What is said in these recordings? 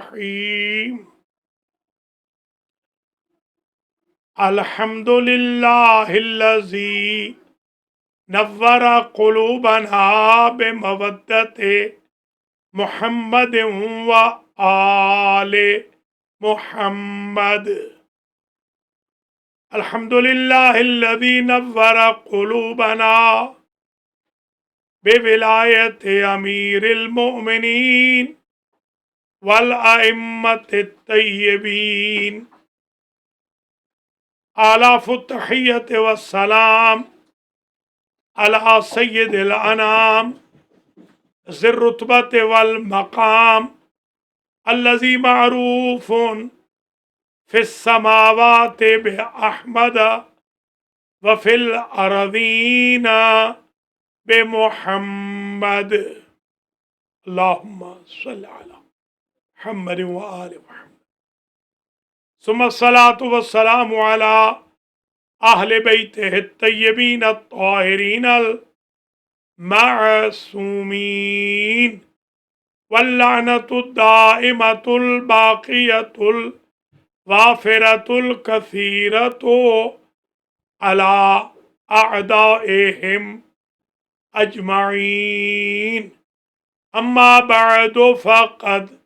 الرحیم الحمدللہ الذی نور قلوبنا بمودت محمد و آل محمد الحمدللہ الذی نور قلوبنا بولایت امیر المؤمنین والائمة الطیبین آلاف التحیت والسلام علی سید الانام ذی الرتبۃ والمقام الذی معروف فی السماوات بأحمد وفی الارضین بمحمد اللہم صل علی محمد وآل محمد ثم الصلاة والسلام على أهل بيته الطيبين الطاهرين المعصومين واللعنة الدائمة الباقية الوافرة الكثيرة على أعدائهم أجمعين أما بعد فقد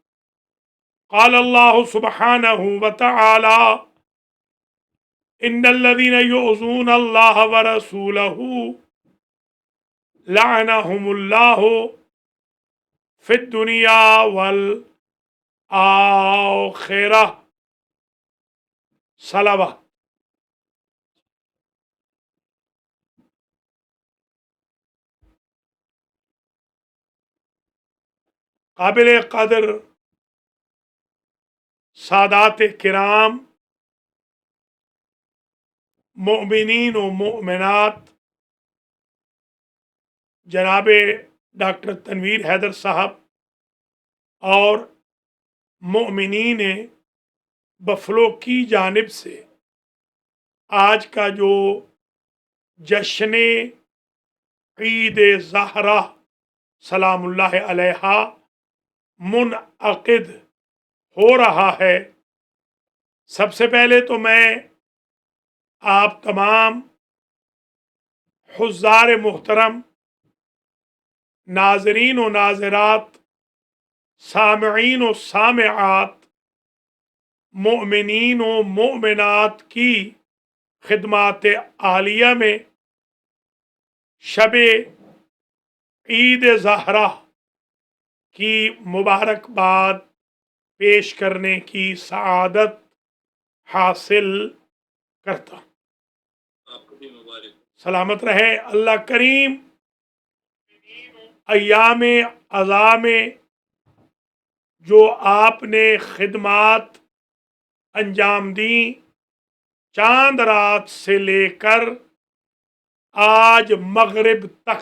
قال الله سبحانه وتعالى إن الذين يؤذون الله ورسوله لعنهم الله في الدنيا والآخرة صلوات قابل قدر سادات کرام، مؤمنین و مؤمنات، جناب ڈاکٹر تنویر حیدر صاحب اور مؤمنین بفلو کی جانب سے آج کا جو جشن عید زہرہ سلام اللہ علیہا منعقد ہو رہا ہے، سب سے پہلے تو میں آپ تمام حضار محترم، ناظرین و ناظرات، سامعین و سامعات، مؤمنین و مؤمنات کی خدمات عالیہ میں شب عید زہرہ کی مبارکباد پیش کرنے کی سعادت حاصل کرتا ہوں۔ سلامت رہے اللہ کریم ایام اعضاء میں جو آپ نے خدمات انجام دیں، چاند رات سے لے کر آج مغرب تک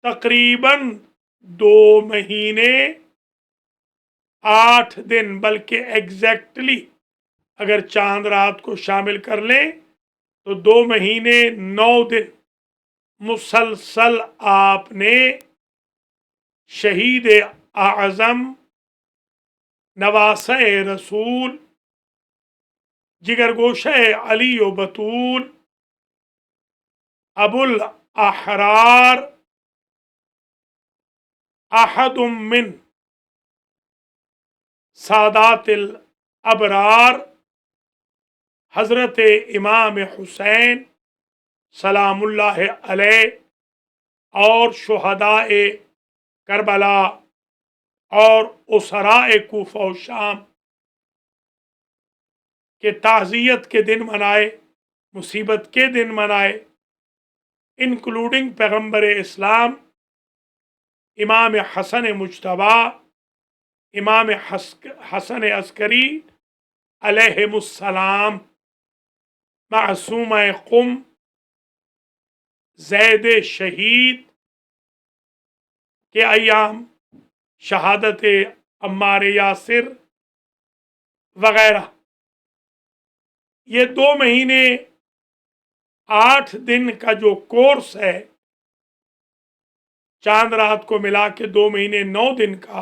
تقریباً 2 مہینے 8 دن، بلکہ ایگزیکٹلی اگر چاند رات کو شامل کر لیں تو 2 مہینے 9 دن مسلسل آپ نے شہید اعظم، نواسہ رسول، جگر گوشہ علی و بطول، ابو الاحرار، احد من سادات الابرار، حضرت امام حسین سلام اللہ علیہ اور شہداء کربلا اور اسراء کوفہ و شام کے تعزیت کے دن منائے، مصیبت کے دن منائے، انکلوڈنگ پیغمبر اسلام امام حسن مجتبی، امام حسن عسکری علیہم السلام، معصومہ قم، زید شہید کے ایام، شہادت عمار یاسر وغیرہ، یہ 2 مہینے 8 دن کا جو کورس ہے، چاند رات کو ملا کے 2 مہینے 9 دن کا،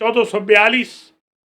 1442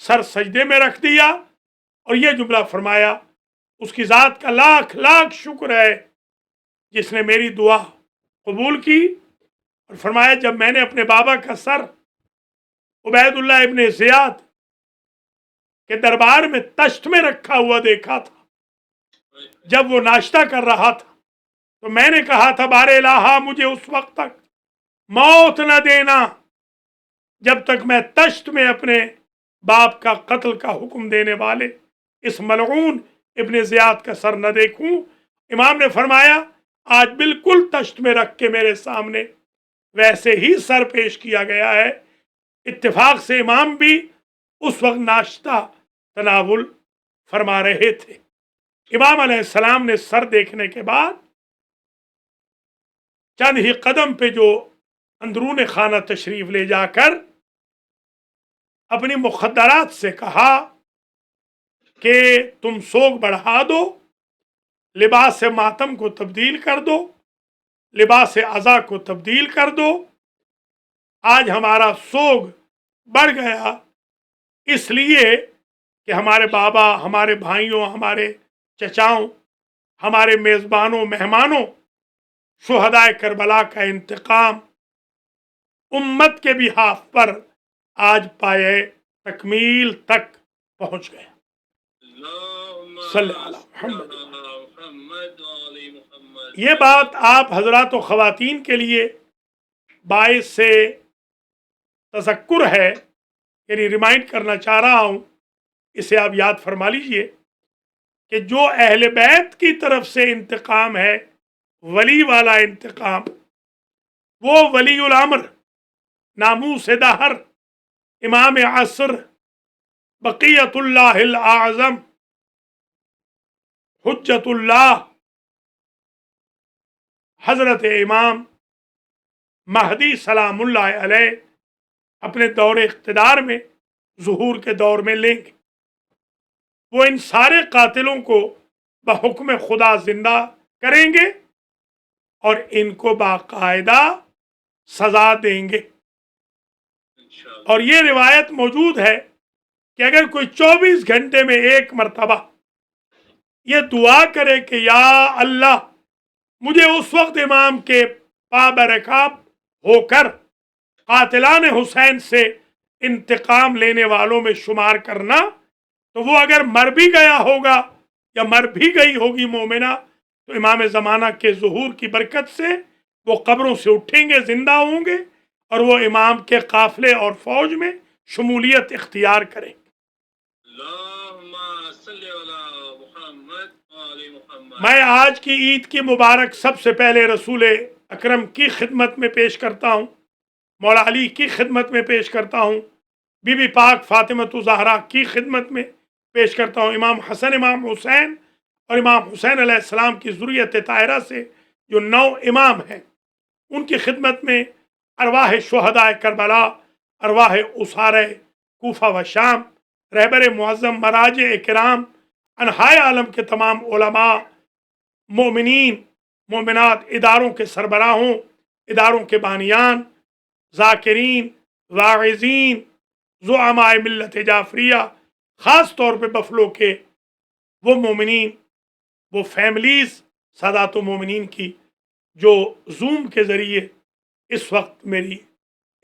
سر سجدے میں رکھ دیا اور یہ جملہ فرمایا اس کی ذات کا لاکھ لاکھ شکر ہے جس نے میری دعا قبول کی، اور فرمایا جب میں نے اپنے بابا کا سر عبید اللہ ابن زیاد کے دربار میں تشت میں رکھا ہوا دیکھا تھا جب وہ ناشتہ کر رہا تھا تو میں نے کہا تھا بار الہا مجھے اس وقت تک موت نہ دینا جب تک میں تشت میں اپنے باپ کا قتل کا حکم دینے والے اس ملعون ابن زیاد کا سر نہ دیکھوں۔ امام نے فرمایا آج بالکل تشت میں رکھ کے میرے سامنے ویسے ہی سر پیش کیا گیا ہے۔ اتفاق سے امام بھی اس وقت ناشتہ تناول فرما رہے تھے۔ امام علیہ السلام نے سر دیکھنے کے بعد چند ہی قدم پہ جو اندرون خانہ تشریف لے جا کر اپنی مخدرات سے کہا کہ تم سوگ بڑھا دو، لباس ماتم کو تبدیل کر دو، لباس عزا کو تبدیل کر دو، آج ہمارا سوگ بڑھ گیا اس لیے کہ ہمارے بابا، ہمارے بھائیوں، ہمارے چچاؤں، ہمارے میزبانوں، مہمانوں، شہدائے کربلا کا انتقام امت کے بحاف پر آج پائے تکمیل تک پہنچ گیا۔ صلی اللہ محمد۔ یہ بات آپ حضرات و خواتین کے لیے باعث سے تذکر ہے، یعنی ریمائنڈ کرنا چاہ رہا ہوں، اسے آپ یاد فرما لیجئے کہ جو اہل بیت کی طرف سے انتقام ہے، ولی والا انتقام، وہ ولی الامر، ناموس دہر، امام عصر، بقیت اللہ الاعظم، حجت اللہ، حضرت امام مہدی سلام اللہ علیہ اپنے دور اقتدار میں، ظہور کے دور میں لیں گے۔ وہ ان سارے قاتلوں کو بحکم خدا زندہ کریں گے اور ان کو باقاعدہ سزا دیں گے۔ اور یہ روایت موجود ہے کہ اگر کوئی 24 گھنٹے میں ایک مرتبہ یہ دعا کرے کہ یا اللہ مجھے اس وقت امام کے پابرکاب ہو کر قاتلان حسین سے انتقام لینے والوں میں شمار کرنا، تو وہ اگر مر بھی گیا ہوگا یا مر بھی گئی ہوگی مومنہ، تو امام زمانہ کے ظہور کی برکت سے وہ قبروں سے اٹھیں گے، زندہ ہوں گے، اور وہ امام کے قافلے اور فوج میں شمولیت اختیار کریں گے۔ میں آج کی عید کی مبارک سب سے پہلے رسول اکرم کی خدمت میں پیش کرتا ہوں، مولا علی کی خدمت میں پیش کرتا ہوں، بی بی پاک فاطمۃ الزہرا کی خدمت میں پیش کرتا ہوں، امام حسن، امام حسین اور امام حسین علیہ السلام کی ذریت طاہرہ سے جو 9 امام ہیں ان کی خدمت میں، ارواح شہدائے کربلا، ارواح اسارہ کوفہ و شام، رہبر معظم مراجع کرام، انحائے عالم کے تمام علماء، مومنین، مومنات، اداروں کے سربراہوں، اداروں کے بانیان، ذاکرین، واعظین، زعماء ملت جعفریہ، خاص طور پہ بفلو کے وہ مومنین، وہ فیملیز، سادات و مومنین کی جو زوم کے ذریعے اس وقت میری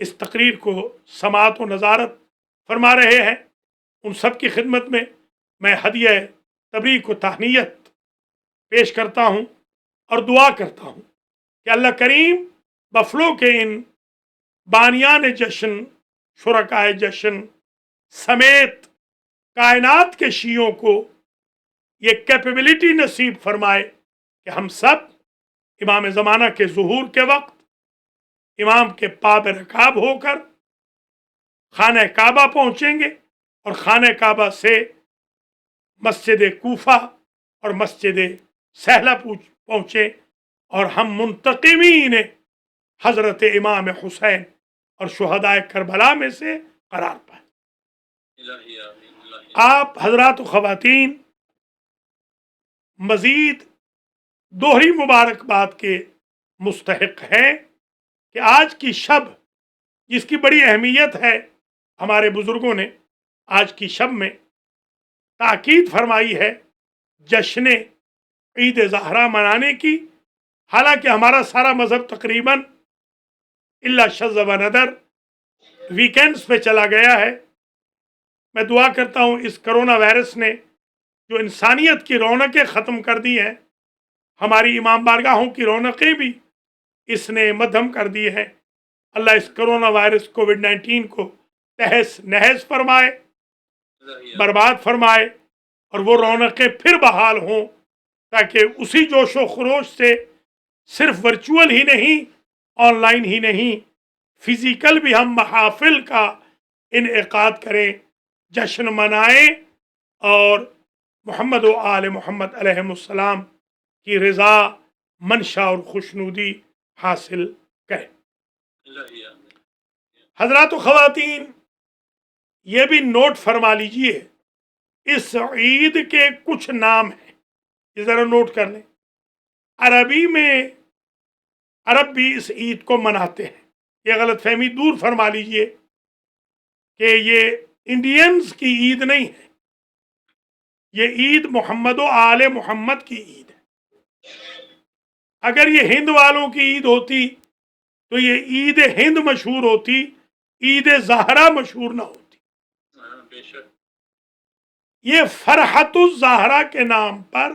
اس تقریر کو سماعت و نظارت فرما رہے ہیں، ان سب کی خدمت میں میں ہدیہ تبریک و تہنیت پیش کرتا ہوں اور دعا کرتا ہوں کہ اللہ کریم بفلو کے ان بانیان جشن، شرکائے جشن سمیت کائنات کے شیعوں کو یہ کیپیبلٹی نصیب فرمائے کہ ہم سب امام زمانہ کے ظہور کے وقت امام کے پاب رکاب ہو کر خانہ کعبہ پہنچیں گے، اور خانہ کعبہ سے مسجد کوفہ اور مسجد سہلہ پہنچے، اور ہم منتقمین حضرت امام حسین اور شہدائے کربلا میں سے قرار پائیں۔ آپ حضرات و خواتین مزید دوہری مبارکباد کے مستحق ہیں کہ آج کی شب جس کی بڑی اہمیت ہے، ہمارے بزرگوں نے آج کی شب میں تاکید فرمائی ہے جشن عید زہرا منانے کی، حالانکہ ہمارا سارا مذہب تقریباً الا شذ و ندر ویکینڈز پہ چلا گیا ہے۔ میں دعا کرتا ہوں اس کرونا وائرس نے جو انسانیت کی رونقیں ختم کر دی ہیں، ہماری امام بارگاہوں کی رونقیں بھی اس نے مدھم کر دی ہے، اللہ اس کرونا وائرس کووڈ-19 کو تہس نہس فرمائے، برباد فرمائے، اور وہ رونقیں پھر بحال ہوں، تاکہ اسی جوش و خروش سے صرف ورچوئل ہی نہیں، آن لائن ہی نہیں، فزیکل بھی ہم محافل کا انعقاد کریں، جشن منائیں، اور محمد و آل محمد علیہ السلام کی رضا، منشا اور خوشنودی حاصل کریں۔ حضرات و خواتین، یہ بھی نوٹ فرما لیجئے، اس عید کے کچھ نام ہیں، یہ ذرا نوٹ کر لیں۔ عربی میں عرب بھی اس عید کو مناتے ہیں، یہ غلط فہمی دور فرما لیجئے کہ یہ انڈینز کی عید نہیں ہے، یہ عید محمد و آل محمد کی عید ہے۔ اگر یہ ہند والوں کی عید ہوتی تو یہ عید ہند مشہور ہوتی، عید زہرا مشہور نہ ہوتی۔ یہ فرحت الزہرا کے نام پر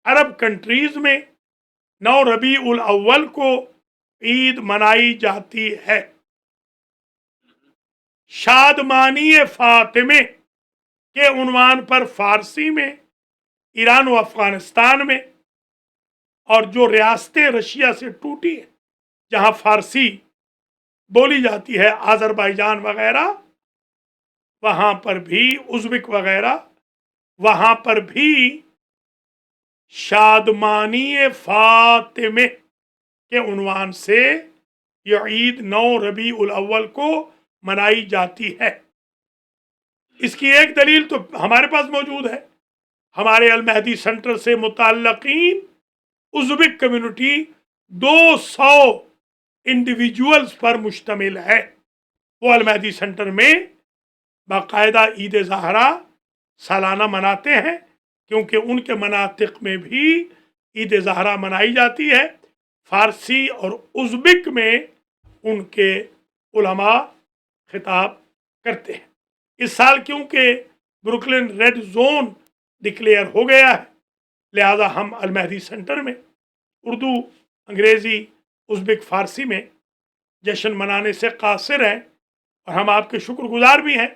عرب کنٹریز میں 9 ربیع الاول کو عید منائی جاتی ہے۔ شادمانی فاطمے کے عنوان پر فارسی میں ایران و افغانستان میں، اور جو ریاستیں رشیا سے ٹوٹی ہیں جہاں فارسی بولی جاتی ہے، آذربائیجان وغیرہ، وہاں پر بھی ازبک وغیرہ، وہاں پر بھی شادمانی فاطمے کے عنوان سے یہ عید 9 ربیع الاول کو منائی جاتی ہے۔ اس کی ایک دلیل تو ہمارے پاس موجود ہے، ہمارے المہدی سینٹر سے متعلقین ازبک کمیونٹی 200 انڈیویجولز پر مشتمل ہے، وہ المہدی سینٹر میں باقاعدہ عید زہرا سالانہ مناتے ہیں، کیونکہ ان کے مناطق میں بھی عید زہرا منائی جاتی ہے۔ فارسی اور ازبک میں ان کے علماء خطاب کرتے ہیں۔ اس سال کیونکہ بروکلن ریڈ زون ڈکلیئر ہو گیا ہے، لہذا ہم المہدی سینٹر میں اردو، انگریزی، ازبک، فارسی میں جشن منانے سے قاصر ہیں، اور ہم آپ کے شکر گزار بھی ہیں۔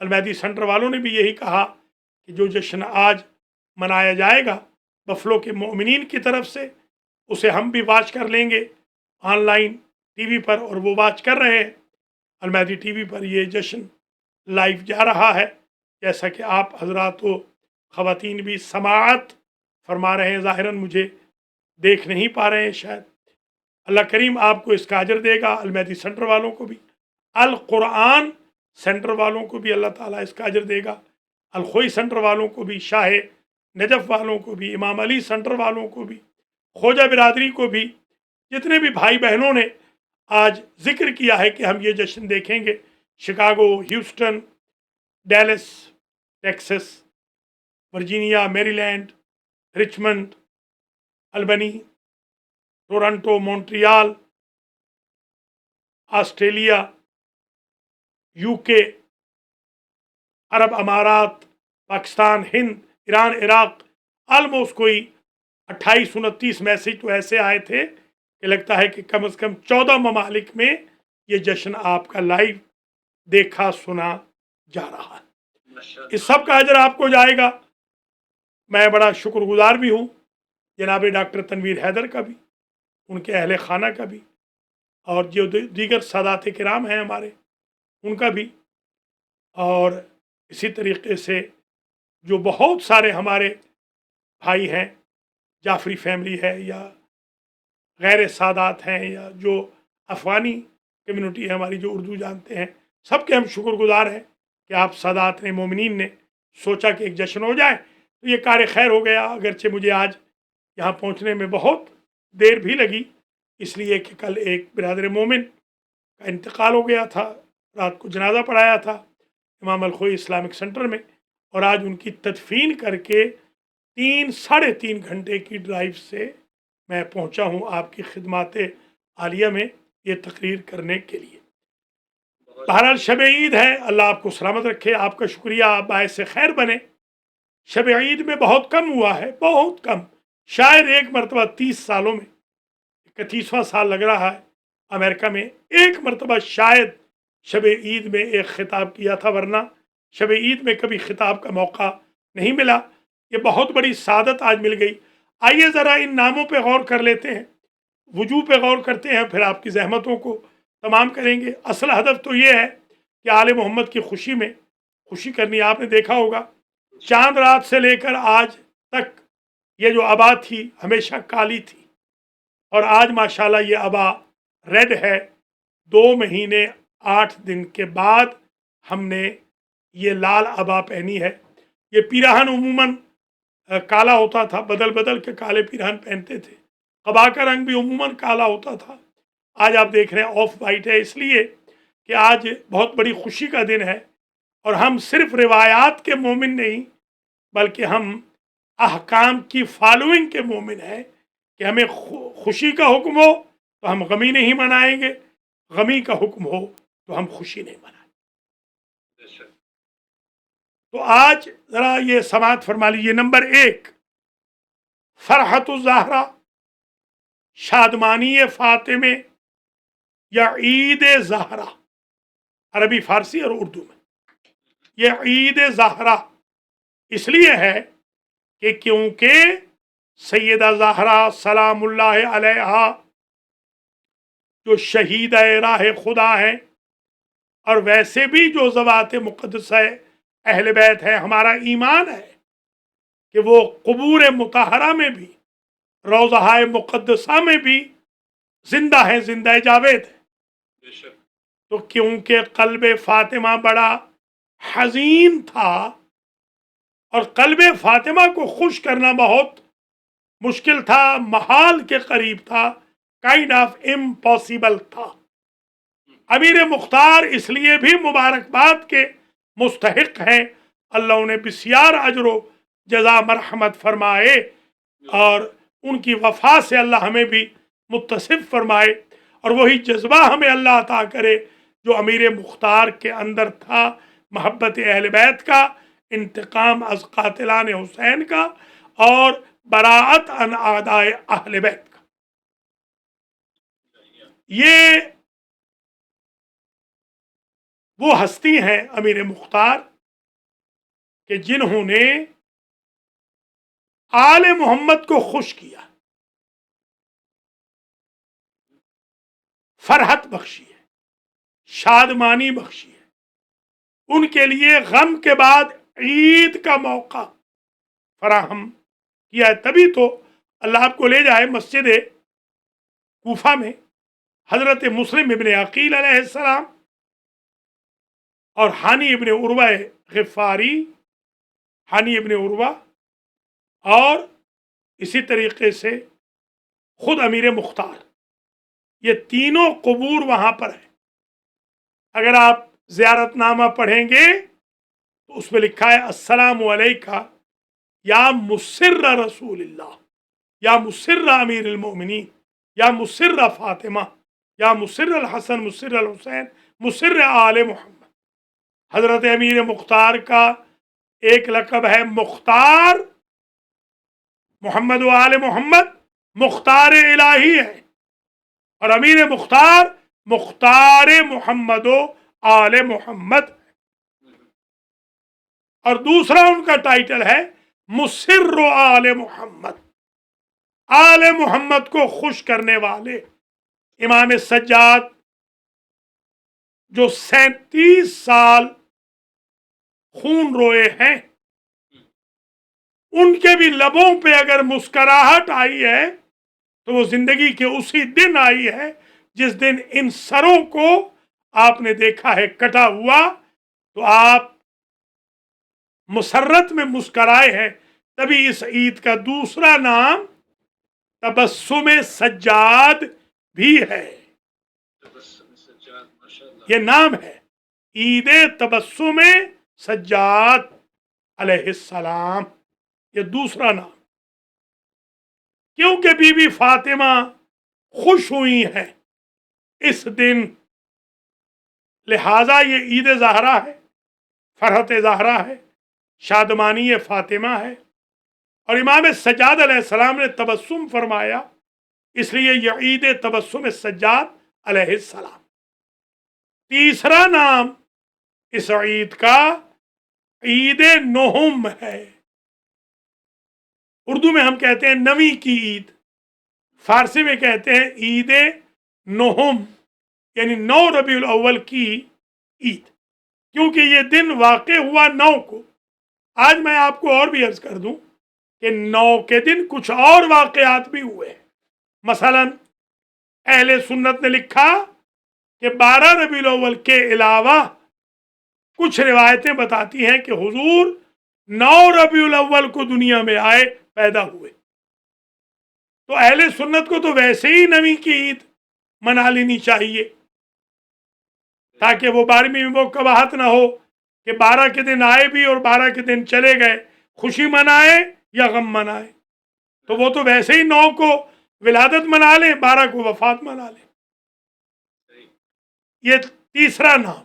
المہدی سینٹر والوں نے بھی یہی کہا کہ جو جشن آج منایا جائے گا بفلو کے مومنین کی طرف سے، اسے ہم بھی واچ کر لیں گے آن لائن ٹی وی پر، اور وہ واچ کر رہے ہیں۔ المہدی ٹی وی پر یہ جشن لائیو جا رہا ہے، جیسا کہ آپ حضرات و خواتین بھی سماعت فرما رہے ہیں، ظاہراً مجھے دیکھ نہیں پا رہے ہیں شاید۔ اللہ کریم آپ کو اس کا اجر دے گا، المہدی سینٹر والوں کو بھی، القرآن سینٹر والوں کو بھی اللہ تعالیٰ اس کا اجر دے گا، الخوئی سینٹر والوں کو بھی، شاہ نجف والوں کو بھی، امام علی سینٹر والوں کو بھی، خوجہ برادری کو بھی، جتنے بھی بھائی بہنوں نے آج ذکر کیا ہے کہ ہم یہ جشن دیکھیں گے، Chicago, Houston, Dallas, Texas, Virginia, Maryland, Richmond, Albany, Toronto, Montreal, Australia, U K, عرب امارات، Pakistan, Hind, Iran, Iraq, almost کوئی 28-29 میسیج تو ایسے آئے تھے کہ لگتا ہے کہ کم از کم 14 ممالک میں یہ جشن آپ کا لائیو دیکھا سنا جا رہا ہے۔ اس سب کا اجر آپ کو جائے گا۔ میں بڑا شکر گزار بھی ہوں جناب ڈاکٹر تنویر حیدر کا بھی، ان کے اہل خانہ کا بھی، اور جو دیگر سادات کرام ہیں ہمارے ان کا بھی، اور اسی طریقے سے جو بہت سارے ہمارے بھائی ہیں، جعفری فیملی ہے یا غیر سادات ہیں یا جو افغانی کمیونٹی ہے ہماری جو اردو جانتے ہیں، سب کے ہم شکر گزار ہیں کہ آپ سادات نے، مومنین نے سوچا کہ ایک جشن ہو جائے، تو یہ کار خیر ہو گیا، اگرچہ مجھے آج یہاں پہنچنے میں بہت دیر بھی لگی، اس لیے کہ کل ایک برادر مومن کا انتقال ہو گیا تھا رات کو جنازہ پڑھایا تھا امام الخوئی اسلامک سینٹر میں، اور آج ان کی تدفین کر کے 3 ساڑھے 3 گھنٹے کی ڈرائیو سے میں پہنچا ہوں آپ کی خدمات عالیہ میں یہ تقریر کرنے کے لیے۔ بہرحال شب عید ہے، اللہ آپ کو سلامت رکھے، آپ کا شکریہ، آپ باعث خیر بنے۔ شب عید میں بہت کم ہوا ہے، بہت کم، شاید ایک مرتبہ 30 سالوں میں، 31واں سال لگ رہا ہے امریکہ میں، ایک مرتبہ شاید شب عید میں ایک خطاب کیا تھا، ورنہ شب عید میں کبھی خطاب کا موقع نہیں ملا۔ یہ بہت بڑی سعادت آج مل گئی۔ آئیے ذرا ان ناموں پہ غور کر لیتے ہیں، وجوہ پہ غور کرتے ہیں، پھر آپ کی زحمتوں کو تمام کریں گے۔ اصل ہدف تو یہ ہے کہ آل محمد کی خوشی میں خوشی کرنی۔ آپ نے دیکھا ہوگا چاند رات سے لے کر آج تک یہ جو ابا تھی ہمیشہ کالی تھی، اور آج ماشاءاللہ یہ ابا ریڈ ہے۔ 2 مہینے 8 دن کے بعد ہم نے یہ لال ابا پہنی ہے۔ یہ پیراہن عموماً کالا ہوتا تھا، بدل بدل کے کالے پیراہن پہنتے تھے، قبا کا رنگ بھی عموماً کالا ہوتا تھا۔ آج آپ دیکھ رہے ہیں آف وائٹ ہے، اس لیے کہ آج بہت بڑی خوشی کا دن ہے، اور ہم صرف روایات کے مومن نہیں بلکہ ہم احکام کی فالوئنگ کے مومن ہیں کہ ہمیں خوشی کا حکم ہو تو ہم غمی نہیں منائیں گے، غمی کا حکم ہو تو ہم خوشی نہیں منائیں گے۔ تو آج ذرا یہ سماعت فرما لیجیے۔ نمبر 1، فرحت الزہرا، شادمانی فاطمے یا عید زہرا، عربی فارسی اور اردو میں یہ عید زہرا اس لیے ہے کہ کیونکہ سیدہ زہرا سلام اللہ علیہا جو شہید راہ خدا ہیں، اور ویسے بھی جو ذوات مقدسہ اہل بیت ہے، ہمارا ایمان ہے کہ وہ قبور مطہرہ میں بھی، روضہ مقدسہ میں بھی زندہ ہیں، زندہ جاوید ہے۔ تو کیونکہ قلب فاطمہ بڑا حزین تھا، اور قلب فاطمہ کو خوش کرنا بہت مشکل تھا، محال کے قریب تھا، کائنڈ آف امپاسبل تھا۔ امیر مختار اس لیے بھی مبارکباد کے مستحق ہیں، اللہ انہیں بسیار اجر و جزا مرحمت فرمائے، اور ان کی وفا سے اللہ ہمیں بھی متصف فرمائے، اور وہی جذبہ ہمیں اللہ عطا کرے جو امیر مختار کے اندر تھا، محبت اہل بیت کا، انتقام از قاتلان حسین کا، اور براعت عن اعداء اہل بیت کا۔ یہ وہ ہستی ہیں امیر مختار کہ جنہوں نے آل محمد کو خوش کیا، فرحت بخشی ہے، شادمانی بخشی ہے، ان کے لیے غم کے بعد عید کا موقع فراہم کیا ہے۔ تبھی تو اللہ آپ کو لے جائے مسجد کوفہ میں حضرت مسلم ابن عقیل علیہ السلام اور ہانی ابن عروہ غفاری، ہانی ابن عروہ، اور اسی طریقے سے خود امیر مختار، یہ تینوں قبور وہاں پر ہیں۔ اگر آپ زیارت نامہ پڑھیں گے تو اس میں لکھا ہے السلام علیکہ یا مسر رسول اللہ، یا مسر امیر المؤمنین، یا مسر فاطمہ، یا مسر الحسن، مسر الحسین، مسر آل محمد۔ حضرت امیر مختار کا ایک لقب ہے مختار، محمد و آل محمد مختار الہی ہے، اور امیر مختار مختار محمد و آل محمد، اور دوسرا ان کا ٹائٹل ہے مسر آل محمد، آل محمد کو خوش کرنے والے۔ امام سجاد جو 37 سال خون روئے ہیں، ان کے بھی لبوں پہ اگر مسکراہٹ آئی ہے تو وہ زندگی کے اسی دن آئی ہے جس دن ان سروں کو آپ نے دیکھا ہے کٹا ہوا، تو آپ مسرت میں مسکرائے ہیں۔ تبھی اس عید کا دوسرا نام تبسم سجاد بھی ہے، یہ نام ہے۔ عید تبسم سجاد علیہ السلام، یہ دوسرا نام، کیونکہ بی بی فاطمہ خوش ہوئی ہیں اس دن، لہذا یہ عید زہرا ہے، فرحت زہرا ہے، شادمانی فاطمہ ہے، اور امام سجاد علیہ السلام نے تبسم فرمایا، اس لیے یہ عید تبسم سجاد علیہ السلام۔ تیسرا نام اس عید کا عید نہم ہے، اردو میں ہم کہتے ہیں نویں کی عید، فارسی میں کہتے ہیں عید نہم، یعنی 9 ربیع الاول کی عید، کیونکہ یہ دن واقع ہوا 9 کو۔ آج میں آپ کو اور بھی عرض کر دوں کہ 9 کے دن کچھ اور واقعات بھی ہوئے، مثلا اہل سنت نے لکھا کہ 12 ربیع الاول کے علاوہ کچھ روایتیں بتاتی ہیں کہ حضور 9 ربیع الاول کو دنیا میں آئے، پیدا ہوئے، تو اہل سنت کو تو ویسے ہی نویں کی عید منا لینی چاہیے، تاکہ وہ 12ویں میں وہ کباہت نہ ہو کہ 12 کے دن آئے بھی اور 12 کے دن چلے گئے، خوشی منائے یا غم منائے، تو وہ تو ویسے ہی 9 کو ولادت منا لیں، 12 کو وفات منا لیں۔ یہ تیسرا نام ہے۔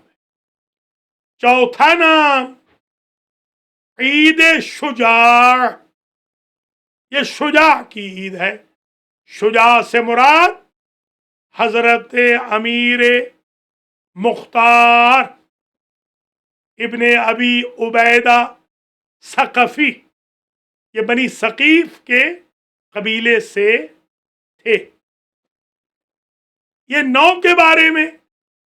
چوتھا نام عید شجاع، یہ شجاع کی عید ہے۔ شجاع سے مراد حضرت امیر مختار ابن ابی عبیدہ ثقفی، یہ بنی ثقیف کے قبیلے سے تھے۔ یہ 9 کے بارے میں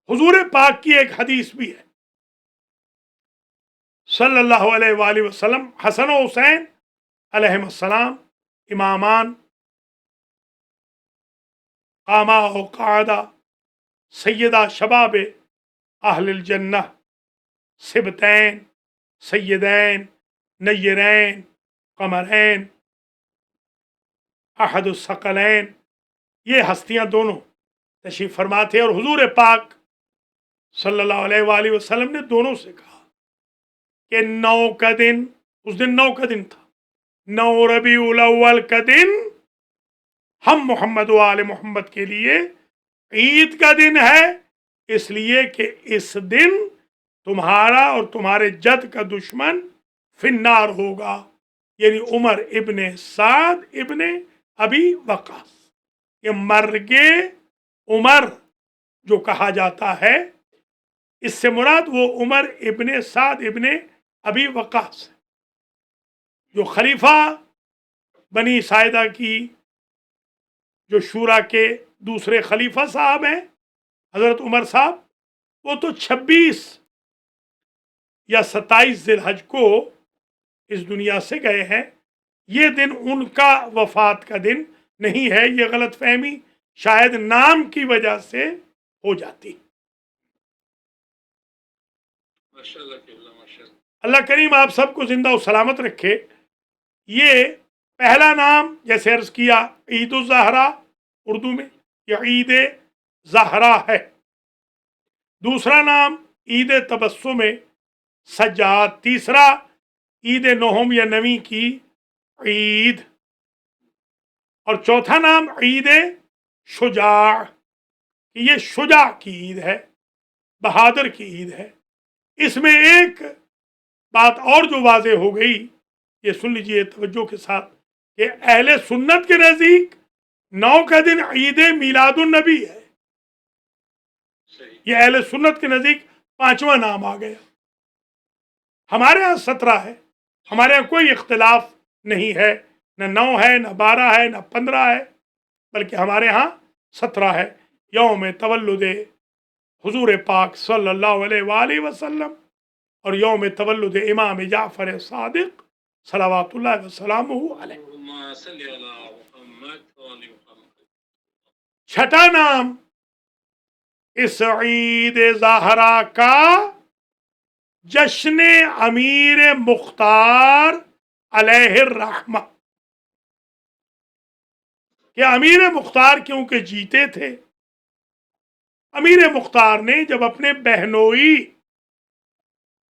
حضور پاک کی ایک حدیث بھی ہے، صلی اللہ علیہ وآلہ وسلم، حسن و حسین علیہم السلام امامان، قاما و قعدہ سیدہ شباب اہل الجنہ، سبتین سیدین نیرین قمرین احد الثقلین، یہ ہستیاں دونوں تشریف فرما تھے، اور حضور پاک صلی اللہ علیہ وآلہ وسلم نے دونوں سے کہا کہ 9 کا دن، اس دن 9 کا دن تھا، 9 ربیع الاول کا دن ہم محمد و آل محمد کے لیے عید کا دن ہے، اس لیے کہ اس دن تمہارا اور تمہارے جد کا دشمن فی النار ہوگا، یعنی عمر ابن سعد ابن ابی وقاص، یہ مرگ عمر جو کہا جاتا ہے، اس سے مراد وہ عمر ابن سعد ابن ابی وقاص ہے، جو خلیفہ بنی ساعدہ کی، جو شورا کے دوسرے خلیفہ صاحب ہیں حضرت عمر صاحب، وہ تو 26 یا 27 ذی الحج کو اس دنیا سے گئے ہیں، یہ دن ان کا وفات کا دن نہیں ہے، یہ غلط فہمی شاید نام کی وجہ سے ہو جاتی۔ اللہ کریم آپ سب کو زندہ و سلامت رکھے۔ یہ پہلا نام جیسے عرض کیا عید الزہرا، اردو میں یہ عید زہرا ہے۔ دوسرا نام عید تبسم سجاد، تیسرا عید نہم یا نویں کی عید، اور چوتھا نام عید شجاع، یہ شجاع کی عید ہے، بہادر کی عید ہے۔ اس میں ایک بات اور جو واضح ہو گئی، یہ سن لیجئے توجہ کے ساتھ، کہ اہل سنت کے نزدیک 9 کا دن عید میلاد النبی ہے، یہ اہل سنت کے نزدیک 5واں نام آ گیا۔ ہمارے ہاں 17 ہے، ہمارے ہاں کوئی اختلاف نہیں ہے، نہ 9 ہے، نہ 12 ہے، نہ 15 ہے، بلکہ ہمارے ہاں 17 ہے، یوم تولد حضور پاک صلی اللہ علیہ وآلہ وسلم، اور یوم تولد امام جعفر صادق صلوات اللہ وسلامہ علیہ۔ چھٹا نام اس عید زہرا کا جشن امیر مختار علیہ الرحمہ، کہ امیر مختار کیونکہ جیتے تھے، امیر مختار نے جب اپنے بہنوئی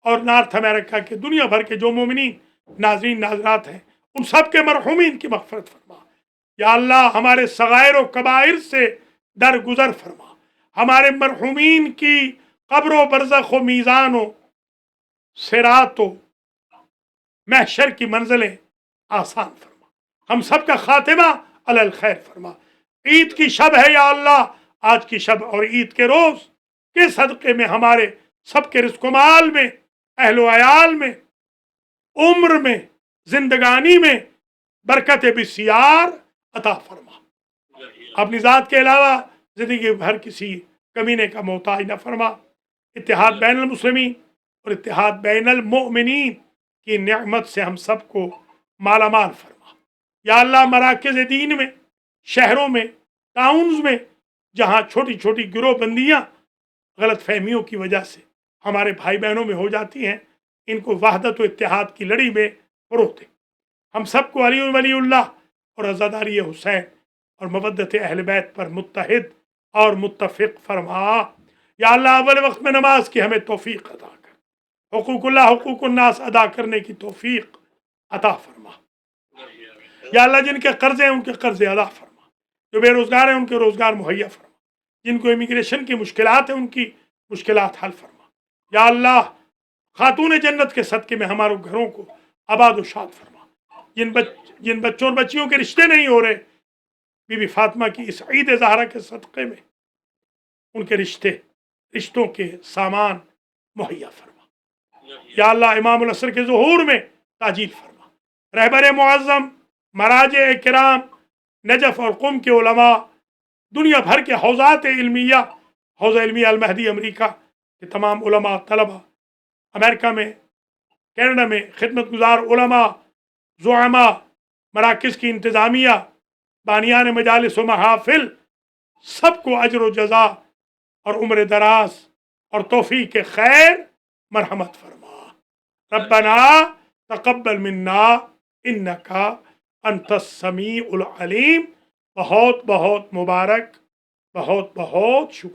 اور نارتھ امریکہ کے دنیا بھر کے جو مومنین ناظرین ناظرات ہیں ان سب کے مرحومین کی مغفرت فرما۔ یا اللہ ہمارے صغائر و کبائر سے درگزر فرما، ہمارے مرحومین کی قبر و برزخ و میزان و صراط و محشر کی منزلیں آسان فرما، ہم سب کا خاتمہ علی الخیر فرما۔ عید کی شب ہے یا اللہ، آج کی شب اور عید کے روز کے صدقے میں ہمارے سب کے رزق و مال میں، اہل و عیال میں، عمر میں، زندگانی میں برکت بسیار عطا فرما، اپنی ذات کے علاوہ زندگی بھر کسی کمینے کا محتاج نہ فرما۔ اتحاد بین المسلمین اور اتحاد بین المؤمنین کی نعمت سے ہم سب کو مالا مال فرما۔ یا اللہ مراکز دین میں، شہروں میں، ٹاؤنز میں جہاں چھوٹی چھوٹی گروہ بندیاں غلط فہمیوں کی وجہ سے ہمارے بھائی بہنوں میں ہو جاتی ہیں، ان کو وحدت و اتحاد کی لڑی میں فروغ دے۔ ہم سب کو علی ولی اللہ اور عزاداری حسین اور مودت اہل بیت پر متحد اور متفق فرما۔ یا اللہ اول وقت میں نماز کی ہمیں توفیق عطا کر، حقوق اللہ حقوق الناس ادا کرنے کی توفیق عطا فرما۔ یا اللہ جن کے قرضے ہیں ان کے قرضے ادا فرما، جو بے روزگار ہیں ان کے روزگار مہیا فرما، جن کو امیگریشن کی مشکلات ہیں ان کی مشکلات حل فرما۔ یا اللہ خاتون جنت کے صدقے میں ہمارے گھروں کو آباد و شاد فرما۔ جن بچوں اور بچیوں کے رشتے نہیں ہو رہے، بی بی فاطمہ کی اس عید زہرا کے صدقے میں ان کے رشتوں کے سامان مہیا فرما۔ یا اللہ امام العصر کے ظہور میں تاجیل فرما۔ رہبر معظم، مراجع کرام نجف اور قم کے علماء، دنیا بھر کے حوزات علمیہ، حوزہ علمیہ المہدی امریکہ کے تمام علماء طلبہ، امریکہ میں، کینیڈا میں خدمت گزار علماء، زعماء، مراکز کی انتظامیہ، بانیان مجالس و محافل، سب کو اجر و جزا اور عمر دراز اور توفیق خیر مرحمت فرما۔ ربنا تقبل منا انکا انت السمیع العلیم۔ بہت بہت مبارک، بہت بہت شکریہ۔